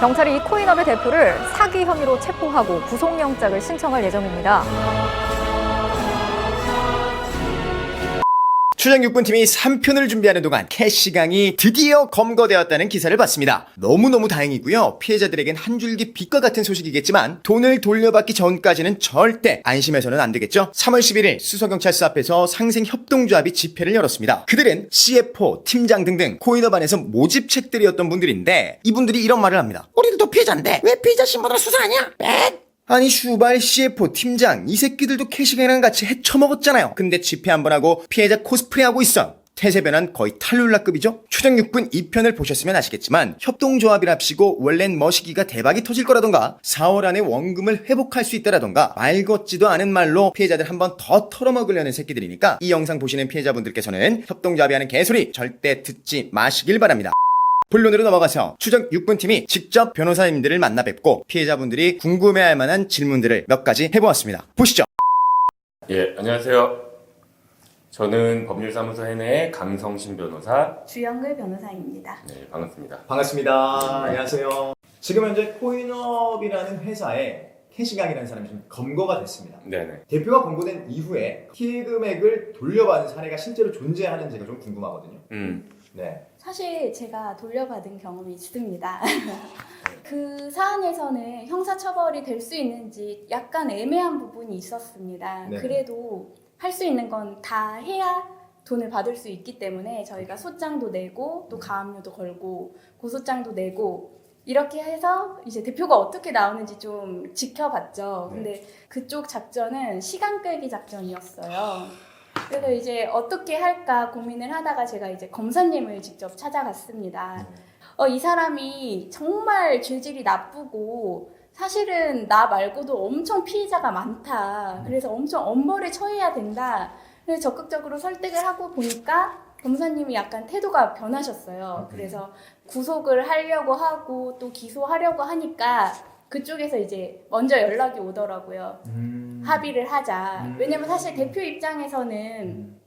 경찰이 이 코인업의 대표를 사기 혐의로 체포하고 구속영장을 신청할 예정입니다. 추정 6분팀이 3편을 준비하는 동안 캐시강이 드디어 검거되었다는 기사를 봤습니다. 너무너무 다행이고요. 피해자들에겐 한 줄기 빛과 같은 소식이겠지만 돈을 돌려받기 전까지는 절대 안심해서는 안 되겠죠. 3월 11일 수서경찰서 앞에서 상생협동조합이 집회를 열었습니다. 그들은 CFO, 팀장 등등 코인업 안에서 모집책들이었던 분들인데 이분들이 이런 말을 합니다. 우리들도 피해자인데 왜 피해자 신분으로 수사하냐? 아니 슈발 CFO 팀장 이 새끼들도 캐시강이랑 같이 헤쳐먹었잖아요. 근데 집회 한 번 하고 피해자 코스프레하고 있어. 태세변환 거의 탈룰라급이죠. 추정 6분 2편을 보셨으면 아시겠지만 협동조합이랍시고 원래는 머시기가 대박이 터질 거라던가 4월 안에 원금을 회복할 수 있다라던가 말 같지도 않은 말로 피해자들 한 번 더 털어먹으려는 새끼들이니까 이 영상 보시는 피해자분들께서는 협동조합이 하는 개소리 절대 듣지 마시길 바랍니다. 본론으로 넘어가서 추정 6분팀이 직접 변호사님들을 만나 뵙고 피해자분들이 궁금해할 만한 질문들을 몇 가지 해보았습니다. 보시죠. 예, 안녕하세요. 저는 법률사무소 해내의 강성신 변호사, 주영글 변호사입니다. 네, 반갑습니다. 반갑습니다. 안녕하세요. 지금 현재 코인업이라는 회사에 캐시강이라는 사람이 좀 검거가 됐습니다. 네네. 대표가 검거된 이후에 피해 금액을 돌려받은 사례가 실제로 존재하는지가 좀 궁금하거든요. 네. 사실 제가 돌려받은 경험이 있습니다. 그 사안에서는 형사처벌이 될 수 있는지 약간 애매한 부분이 있었습니다. 네. 그래도 할 수 있는 건 다 해야 돈을 받을 수 있기 때문에 저희가 소장도 내고 또 가압류도 걸고 고소장도 내고 이렇게 해서 이제 대표가 어떻게 나오는지 좀 지켜봤죠. 근데 그쪽 작전은 시간 끌기 작전이었어요. 그래서 이제 어떻게 할까 고민을 하다가 제가 이제 검사님을 직접 찾아갔습니다. 이 사람이 정말 죄질이 나쁘고 사실은 나 말고도 엄청 피해자가 많다. 그래서 엄청 엄벌에 처해야 된다. 그래서 적극적으로 설득을 하고 보니까 검사님이 약간 태도가 변하셨어요. 그래서 구속을 하려고 하고 또 기소하려고 하니까 그쪽에서 이제 먼저 연락이 오더라고요. 합의를 하자. 왜냐면 사실 대표 입장에서는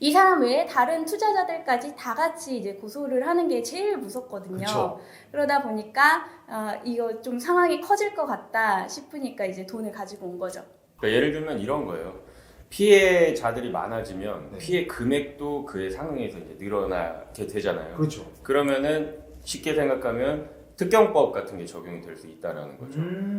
이 사람 외에 다른 투자자들까지 다 같이 이제 고소를 하는 게 제일 무섭거든요. 그쵸. 그러다 보니까 이거 좀 상황이 커질 것 같다 싶으니까 이제 돈을 가지고 온 거죠. 그러니까 예를 들면 이런 거예요. 피해자들이 많아지면 네. 피해 금액도 그에 상응해서 이제 늘어나게 되잖아요. 그렇죠. 그러면은 쉽게 생각하면 특경법 같은 게 적용이 될 수 있다라는 거죠.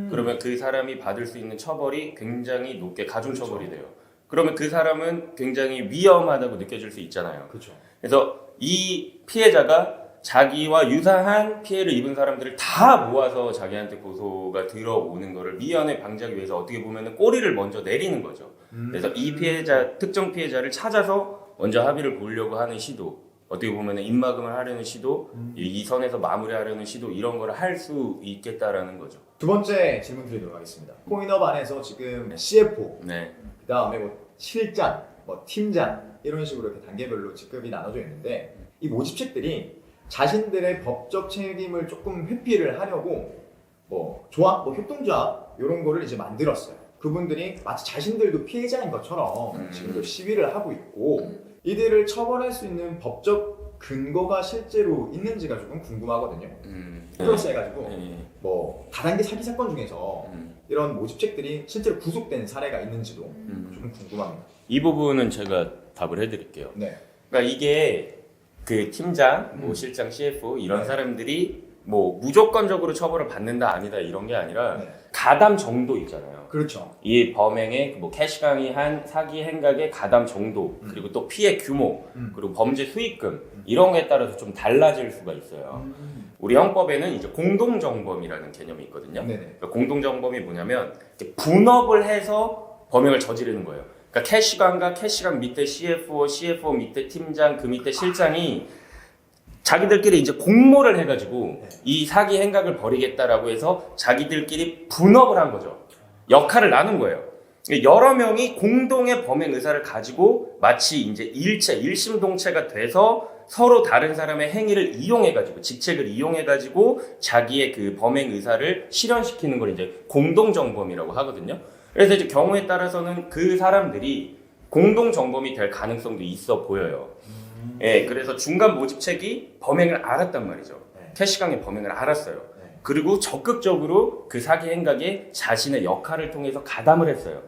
그러면 그 사람이 받을 수 있는 처벌이 굉장히 높게 가중처벌이 돼요. 그러면 그 사람은 굉장히 위험하다고 느껴질 수 있잖아요. 그렇죠. 그래서 이 피해자가 자기와 유사한 피해를 입은 사람들을 다 모아서 자기한테 고소가 들어오는 거를 미연에 방지하기 위해서 어떻게 보면 꼬리를 먼저 내리는 거죠. 그래서 이 피해자, 특정 피해자를 찾아서 먼저 합의를 보려고 하는 시도, 어떻게 보면 입막음을 하려는 시도, 이 선에서 마무리하려는 시도, 이런 걸 할 수 있겠다라는 거죠. 두 번째 질문 드리도록 하겠습니다. 코인업 안에서 지금 CFO, 네. 그 다음에 뭐 실장, 뭐 팀장 이런 식으로 이렇게 단계별로 직급이 나눠져 있는데 이 모집책들이 자신들의 법적 책임을 조금 회피를 하려고 뭐 조합, 뭐 협동조합 이런 거를 이제 만들었어요. 그분들이 마치 자신들도 피해자인 것처럼 지금도 시위를 하고 있고 이들을 처벌할 수 있는 법적 근거가 실제로 있는지가 조금 궁금하거든요. 플러스 해가지고 뭐 다단계 사기 사건 중에서 이런 모집책들이 실제로 구속된 사례가 있는지도 좀 궁금합니다. 이 부분은 제가 답을 해드릴게요. 네. 그러니까 이게 그 팀장, 뭐 실장, CFO 이런 네. 사람들이 뭐 무조건적으로 처벌을 받는다 아니다 이런 게 아니라 네. 가담 정도 있잖아요. 그렇죠. 이 범행의 뭐 캐시강이 한 사기 행각의 가담 정도, 그리고 또 피해 규모, 그리고 범죄 수익금 이런 거에 따라서 좀 달라질 수가 있어요. 우리 형법에는 이제 공동정범이라는 개념이 있거든요. 네네. 그러니까 공동정범이 뭐냐면 이렇게 분업을 해서 범행을 저지르는 거예요. 그러니까 캐시강과 캐시강 밑에 CFO, CFO 밑에 팀장, 그 밑에 실장이 자기들끼리 이제 공모를 해가지고 이 사기 행각을 벌이겠다라고 해서 자기들끼리 분업을 한 거죠. 역할을 나눈 거예요. 여러 명이 공동의 범행 의사를 가지고 마치 이제 일심동체가 돼서 서로 다른 사람의 행위를 이용해가지고 직책을 이용해가지고 자기의 그 범행 의사를 실현시키는 걸 이제 공동정범이라고 하거든요. 그래서 이제 경우에 따라서는 그 사람들이 공동정범이 될 가능성도 있어 보여요. 예, 그래서 중간 모집책이 범행을 알았단 말이죠. 캐시강의 범행을 알았어요. 그리고 적극적으로 그 사기 행각에 자신의 역할을 통해서 가담을 했어요.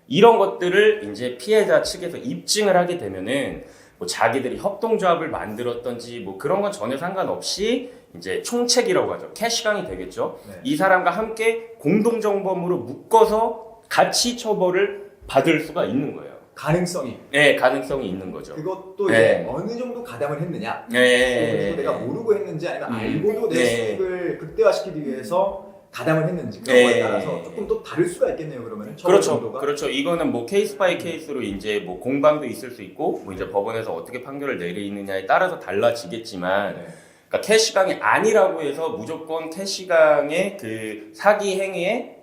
이런 것들을 이제 피해자 측에서 입증을 하게 되면은 뭐 자기들이 협동조합을 만들었던지 뭐 그런 건 전혀 상관없이 이제 총책이라고 하죠. 캐시강이 되겠죠. 네. 이 사람과 함께 공동정범으로 묶어서 같이 처벌을 받을 수가 있는 거예요. 가능성이. 네, 가능성이 있는 거죠. 그것도 네. 이제 어느 정도 가담을 했느냐. 네. 그리고 내가 모르고 했는지 아니면 알고도 내 네. 수익을 극대화시키기 위해서 가담을 했는지 그런 네. 거에 따라서 조금 또 다를 수가 있겠네요. 그러면 그렇죠. 정도가. 그렇죠. 이거는 뭐 케이스 바이 케이스로 이제 뭐 공방도 있을 수 있고 뭐 이제 법원에서 어떻게 판결을 내리느냐에 따라서 달라지겠지만 네. 그러니까 캐시강이 아니라고 해서 무조건 캐시강의 그 사기 행위에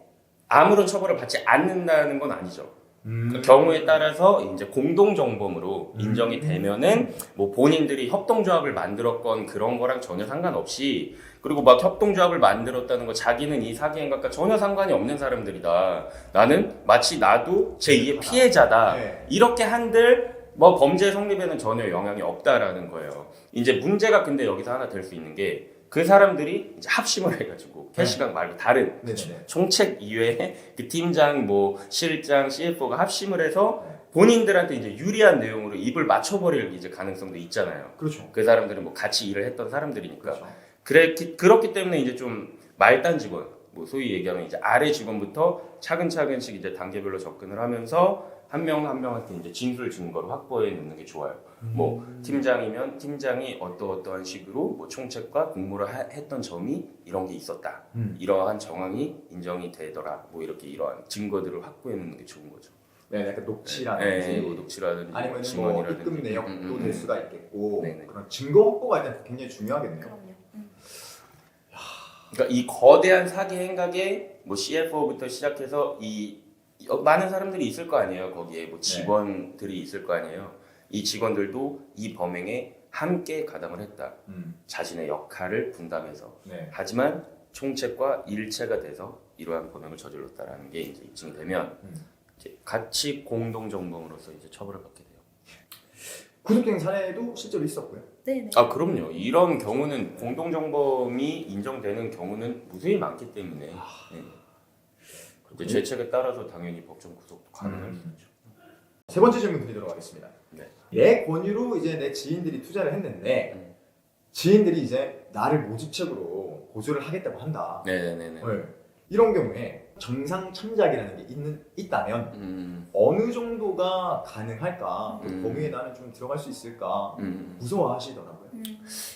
아무런 처벌을 받지 않는다는 건 아니죠. 그 경우에 따라서 이제 공동정범으로 인정이 되면은 뭐 본인들이 협동조합을 만들었건 그런 거랑 전혀 상관없이 그리고 막 협동조합을 만들었다는 거 자기는 이 사기 행각과 전혀 상관이 없는 사람들이다. 나는 마치 나도 제2의 피해자다. 네. 이렇게 한들 뭐 범죄 성립에는 전혀 영향이 없다라는 거예요. 이제 문제가 근데 여기서 하나 될 수 있는 게 그 사람들이 이제 합심을 해가지고 캐시강 말고 다른 네네네. 총책 이외에 그 팀장, 뭐 실장, CFO가 합심을 해서 네. 본인들한테 이제 유리한 내용으로 입을 맞춰버릴 이제 가능성도 있잖아요. 그렇죠. 그 사람들은 뭐 같이 일을 했던 사람들이니까. 그렇죠. 그렇기 때문에 이제 좀 말단 직원, 뭐 소위 얘기하면 이제 아래 직원부터 차근차근씩 이제 단계별로 접근을 하면서 한 명 한 명한테 이제 진술 증거를 확보해 놓는 게 좋아요. 뭐 팀장이면 팀장이 어떠한 식으로 뭐 총책과 공모를 했던 점이 이런 게 있었다. 이러한 정황이 인정이 되더라. 뭐 이렇게 이러한 증거들을 확보해 놓는 게 좋은 거죠. 네, 약간 녹취라든지 네, 뭐 녹취라든지 아니면 뭐 증언이라든지 입금 내역도 될 수가 있겠고 네네. 그런 증거 확보가 일단 굉장히 중요하겠네요. 그럼요. 그러니까 이 거대한 사기 행각에 뭐 CFO부터 시작해서 이 많은 사람들이 있을 거 아니에요. 거기에 뭐 직원들이 있을 거 아니에요. 이 직원들도 이 범행에 함께 가담을 했다. 자신의 역할을 분담해서. 네. 하지만 총책과 일체가 돼서 이러한 범행을 저질렀다라는 게 이제 입증이 되면 이제 같이 공동 정범으로서 이제 처벌을 받게 돼요. 구속된 사례도 실제로 있었고요. 네네. 아 그럼요. 이런 경우는 공동 정범이 인정되는 경우는 무수히 많기 때문에 이제 죄책에 따라서 당연히 법정 구속도 가능할 수 있죠. 세 번째 질문 드리도록 하겠습니다. 네. 내 권유로 이제 내 지인들이 투자를 했는데 지인들이 이제 나를 모집책으로 고소를 하겠다고 한다. 네네네. 이런 경우에 정상 참작이라는 게 있다면 어느 정도가 가능할까? 그 범위에 나는 좀 들어갈 수 있을까? 무서워하시더라고요.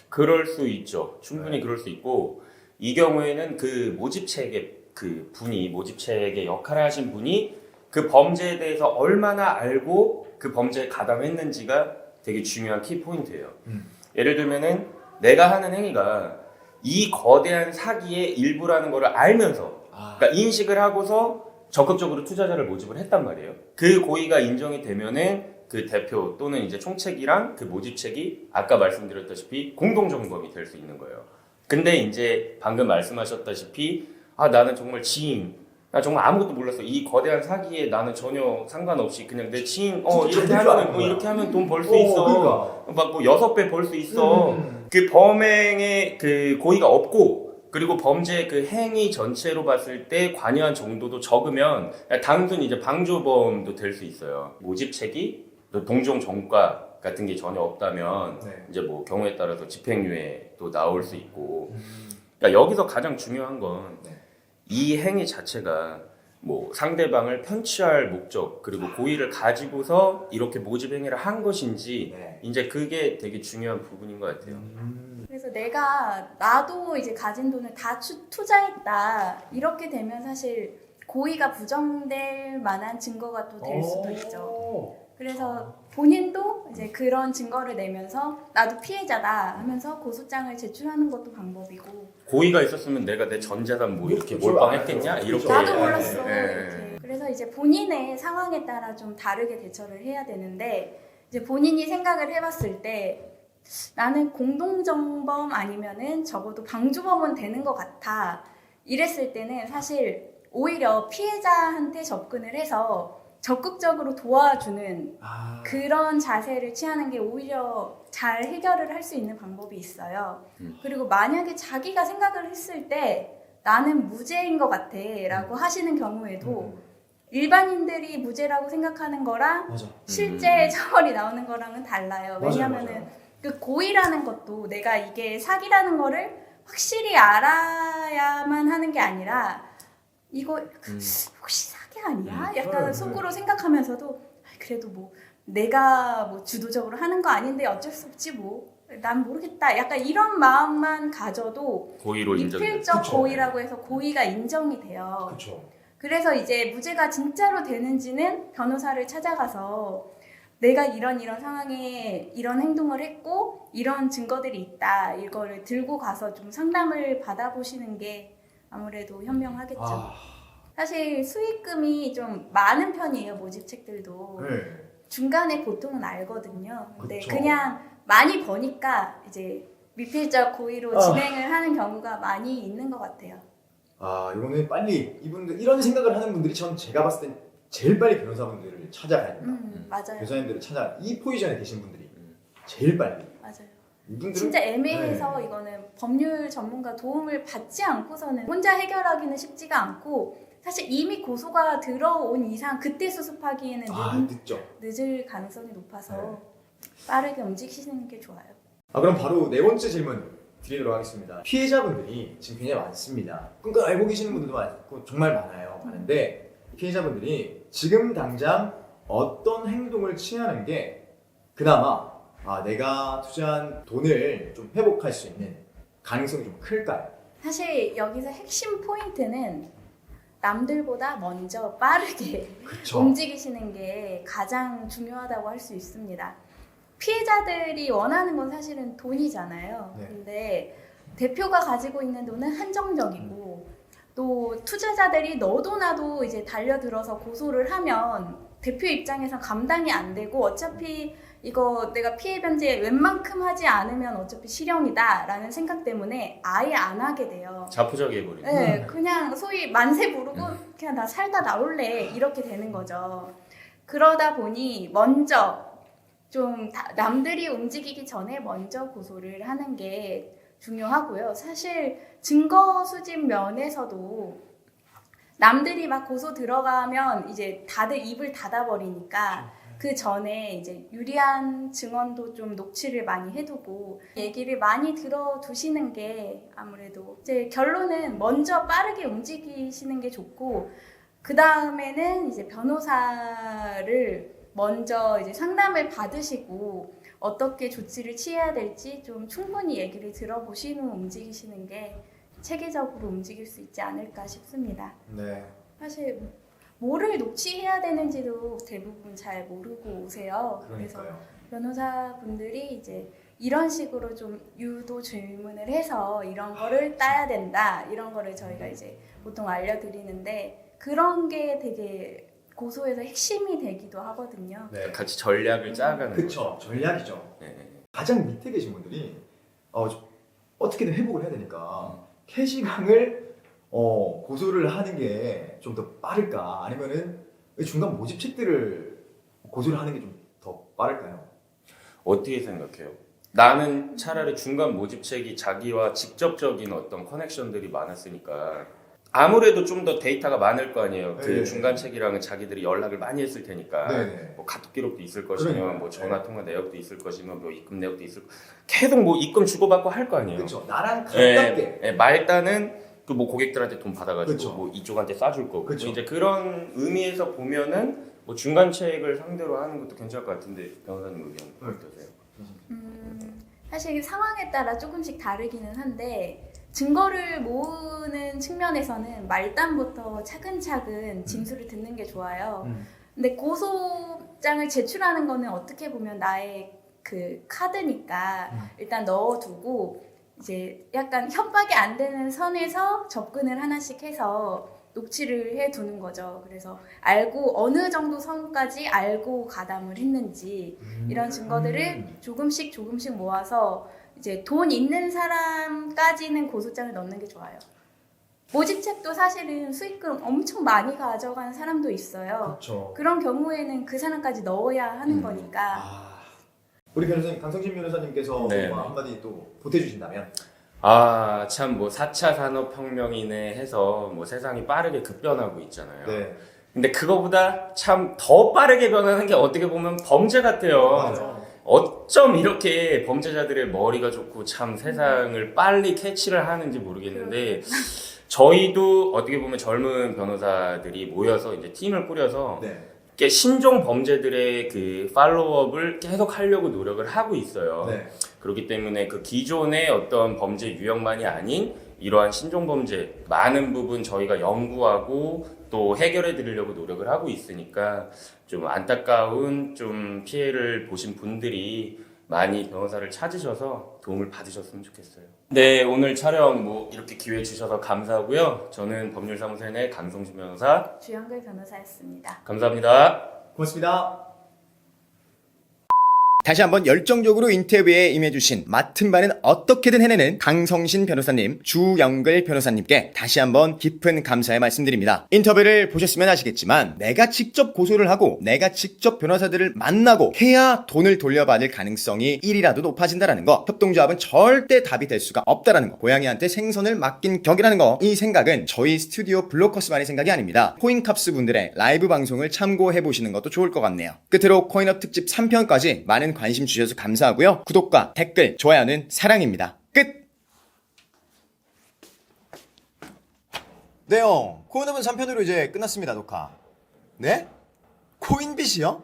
그럴 수 있죠. 충분히 네. 그럴 수 있고 이 경우에는 그 모집책의 그 분이 모집책의 역할을 하신 분이 그 범죄에 대해서 얼마나 알고 그 범죄에 가담했는지가 되게 중요한 키포인트예요. 예를 들면은 내가 하는 행위가 이 거대한 사기의 일부라는 거를 알면서 그러니까 인식을 하고서 적극적으로 투자자를 모집을 했단 말이에요. 그 고의가 인정이 되면은 그 대표 또는 이제 총책이랑 그 모집책이 아까 말씀드렸다시피 공동정범이 될 수 있는 거예요. 근데 이제 방금 말씀하셨다시피 나는 정말 지인, 나 정말 아무것도 몰랐어. 이 거대한 사기에 나는 전혀 상관없이 그냥 내 지인, 이렇게 하면 뭐 이렇게 하면 돈 벌 수 있어. 그러니까. 막 뭐 6배 벌 수 있어. 그 범행의 그 고의가 없고 그리고 범죄 그 행위 전체로 봤을 때 관여한 정도도 적으면 단순히 이제 방조범도 될 수 있어요. 모집책이 동종 전과 같은 게 전혀 없다면 이제 뭐 경우에 따라서 집행유예도 나올 수 있고. 그러니까 여기서 가장 중요한 건 이 행위 자체가 뭐 상대방을 편취할 목적 그리고 고의를 가지고서 이렇게 모집 행위를 한 것인지 이제 그게 되게 중요한 부분인 것 같아요. 그래서 나도 이제 가진 돈을 다 투자했다 이렇게 되면 사실 고의가 부정될 만한 증거가 또 될 수도 있죠. 그래서 본인도 이제 그런 증거를 내면서 나도 피해자다 하면서 고소장을 제출하는 것도 방법이고. 고의가 있었으면 내가 내 전 재산 뭐 이렇게 몰빵했겠냐 이렇게. 나도 몰랐어. 예. 이렇게. 그래서 이제 본인의 상황에 따라 좀 다르게 대처를 해야 되는데 이제 본인이 생각을 해봤을 때 나는 공동정범 아니면은 적어도 방조범은 되는 것 같아. 이랬을 때는 사실 오히려 피해자한테 접근을 해서 적극적으로 도와주는 그런 자세를 취하는 게 오히려 잘 해결을 할 수 있는 방법이 있어요. 그리고 만약에 자기가 생각을 했을 때 나는 무죄인 것 같아 라고 하시는 경우에도 일반인들이 무죄라고 생각하는 거랑 맞아. 실제 처벌이 나오는 거랑은 달라요. 맞아요, 왜냐면은 맞아요. 그 고의라는 것도 내가 이게 사기라는 거를 확실히 알아야만 하는 게 아니라 이거 혹시 사기 아니야? 약간 네, 속으로 생각하면서도 그래도 뭐 내가 뭐 주도적으로 하는 거 아닌데 어쩔 수 없지 뭐. 난 모르겠다. 약간 이런 마음만 가져도 고의로 인정돼요. 미필적 그쵸. 고의라고 해서 고의가 인정이 돼요. 그렇죠. 그래서 이제 무죄가 진짜로 되는지는 변호사를 찾아가서 내가 이런 상황에 이런 행동을 했고 이런 증거들이 있다. 이거를 들고 가서 좀 상담을 받아보시는 게 아무래도 현명하겠죠. 사실 수익금이 좀 많은 편이에요. 모집책들도. 네. 중간에 보통은 알거든요. 근데 그쵸. 그냥 많이 버니까 이제 미필적 고의로 진행을 하는 경우가 많이 있는 것 같아요. 이거는 빨리 이분들 이런 생각을 하는 분들이 제가 봤을 땐 제일 빨리 변호사분들을 찾아가야 된다. 맞아요. 변호사님들을 이 포지션에 계신 분들이 제일 빨리. 맞아요. 이분들은 진짜 애매해서 네. 이거는 법률 전문가 도움을 받지 않고서는 혼자 해결하기는 쉽지가 않고 사실 이미 고소가 들어온 이상 그때 수습하기에는 늦죠. 늦을 가능성이 높아서 네. 빠르게 움직이시는 게 좋아요. 그럼 바로 네 번째 질문 드리도록 하겠습니다. 피해자분들이 지금 굉장히 많습니다. 끙끙 앓고 계시는 분들도 많고 정말 많은데 피해자분들이 지금 당장 어떤 행동을 취하는 게 그나마 내가 투자한 돈을 좀 회복할 수 있는 가능성이 좀 클까요? 사실 여기서 핵심 포인트는 남들보다 먼저 빠르게 그쵸. 움직이시는 게 가장 중요하다고 할 수 있습니다. 피해자들이 원하는 건 사실은 돈이잖아요. 네. 근데 대표가 가지고 있는 돈은 한정적이고 또 투자자들이 너도 나도 이제 달려들어서 고소를 하면 대표 입장에서 감당이 안 되고 어차피 이거 내가 피해 변제 웬만큼 하지 않으면 어차피 실형이다 라는 생각 때문에 아예 안 하게 돼요. 자포자기 해버리죠. 네, 그냥 소위 만세 부르고 그냥 나 살다 나올래 이렇게 되는 거죠. 그러다 보니 먼저 좀 남들이 움직이기 전에 먼저 고소를 하는 게 중요하고요. 사실 증거 수집 면에서도 남들이 막 고소 들어가면 이제 다들 입을 닫아버리니까 그 전에 이제 유리한 증언도 좀 녹취를 많이 해두고 얘기를 많이 들어두시는 게 아무래도 이제 결론은 먼저 빠르게 움직이시는 게 좋고 그 다음에는 이제 변호사를 먼저 이제 상담을 받으시고 어떻게 조치를 취해야 될지 좀 충분히 얘기를 들어보신 후 움직이시는 게 체계적으로 움직일 수 있지 않을까 싶습니다. 네. 사실 뭐를 녹취해야 되는지도 대부분 잘 모르고 오세요. 그래서 그러니까요. 변호사분들이 이제 이런 식으로 좀 유도 질문을 해서 이런 거를 따야 된다. 이런 거를 저희가 이제 보통 알려드리는데 그런 게 되게 고소에서 핵심이 되기도 하거든요. 네. 같이 전략을 짜가는 그쵸. 전략이죠. 네. 가장 밑에 계신 분들이 어떻게든 회복을 해야 되니까 캐시강을 고소를 하는 게 좀 더 빠를까 아니면은 중간 모집책들을 고소를 하는 게 좀 더 빠를까요? 어떻게 생각해요? 나는 차라리 중간 모집책이 자기와 직접적인 어떤 커넥션들이 많았으니까 아무래도 좀 더 데이터가 많을 거 아니에요. 그 네. 중간 책이랑은 자기들이 연락을 많이 했을 테니까 네. 뭐 카톡 기록도 있을 것이며 그러니까요. 뭐 전화 통화 내역도 있을 것이며 뭐 입금 내역도 있을 계속 뭐 입금 주고받고 할 거 아니에요. 그렇죠. 나랑 가깝게. 말단은 그 뭐 고객들한테 돈 받아가지고 그쵸. 뭐 이쪽한테 싸줄 거고 그쵸. 이제 그런 의미에서 보면은 뭐 중간책을 상대로 하는 것도 괜찮을 것 같은데 변호사님 의견 어떠세요? 사실 상황에 따라 조금씩 다르기는 한데 증거를 모으는 측면에서는 말단부터 차근차근 진술을 듣는 게 좋아요. 근데 고소장을 제출하는 거는 어떻게 보면 나의 그 카드니까 일단 넣어두고 이제 약간 협박이 안 되는 선에서 접근을 하나씩 해서 녹취를 해두는 거죠. 그래서 알고 어느 정도 선까지 알고 가담을 했는지 이런 증거들을 조금씩 모아서 이제 돈 있는 사람까지는 고소장을 넣는 게 좋아요. 모집책도 사실은 수익금 엄청 많이 가져간 사람도 있어요. 그렇죠. 그런 경우에는 그 사람까지 넣어야 하는 거니까. 우리 변호사님 강성진 변호사님께서 네. 한마디 또 보태주신다면 참 뭐 4차 산업혁명이네 해서 뭐 세상이 빠르게 급변하고 있잖아요. 네. 근데 그거보다 참 더 빠르게 변하는 게 어떻게 보면 범죄 같아요. 맞아. 어쩜 이렇게 범죄자들의 머리가 좋고 참 세상을 빨리 캐치를 하는지 모르겠는데 저희도 어떻게 보면 젊은 변호사들이 모여서 이제 팀을 꾸려서 네. 이렇게 신종 범죄들의 그 팔로우업을 계속 하려고 노력을 하고 있어요. 네. 그렇기 때문에 그 기존의 어떤 범죄 유형만이 아닌 이러한 신종 범죄 많은 부분 저희가 연구하고 또 해결해 드리려고 노력을 하고 있으니까 좀 안타까운 좀 피해를 보신 분들이 많이 변호사를 찾으셔서 도움을 받으셨으면 좋겠어요. 네, 오늘 촬영 뭐 이렇게 기회 주셔서 감사하고요. 저는 법률사무소의 내 강성준 변호사 주영글 변호사였습니다. 감사합니다. 고맙습니다. 다시 한번 열정적으로 인터뷰에 임해주신 맡은 바는 어떻게든 해내는 강성신 변호사님, 주영글 변호사님께 다시 한번 깊은 감사의 말씀드립니다. 인터뷰를 보셨으면 아시겠지만 내가 직접 고소를 하고 내가 직접 변호사들을 만나고 해야 돈을 돌려받을 가능성이 1이라도 높아진다는 거, 협동조합은 절대 답이 될 수가 없다라는 거, 고양이한테 생선을 맡긴 격이라는 거, 이 생각은 저희 스튜디오 블로커스만의 생각이 아닙니다. 코인캅스 분들의 라이브 방송을 참고해보시는 것도 좋을 것 같네요. 끝으로 코인업 특집 3편까지 많은 관심 주셔서 감사하고요. 구독과 댓글, 좋아요는 사랑입니다. 끝! 네, 형. 코인업은 3편으로 이제 끝났습니다, 녹화. 네? 코인빗이요?